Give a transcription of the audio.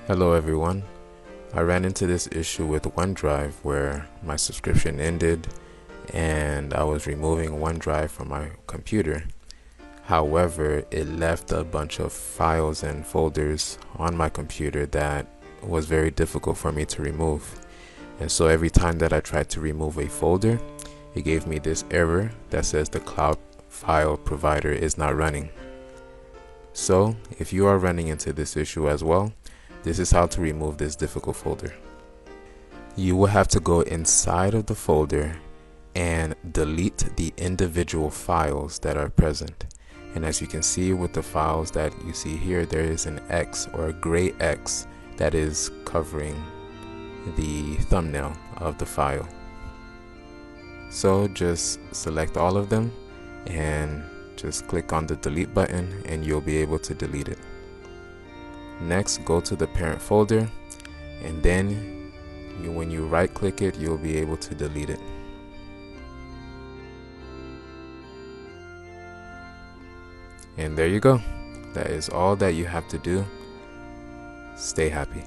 Hello everyone. I ran into this issue with OneDrive where my subscription ended and I was removing OneDrive from my computer. However, it left a bunch of files and folders on my computer that was very difficult for me to remove. And so every time that I tried to remove a folder, it gave me this error that says the cloud file provider is not running. So if you are running into this issue as well, this is how to remove this difficult folder. You will have to go inside of the folder and delete the individual files that are present. And as you can see with the files that you see here, there is an X or a gray X that is covering the thumbnail of the file. So just select all of them and just click on the delete button and you'll be able to delete it. Next, go to the parent folder, and then when you right click it, you'll be able to delete it. And there you go. That is all that you have to do. Stay happy.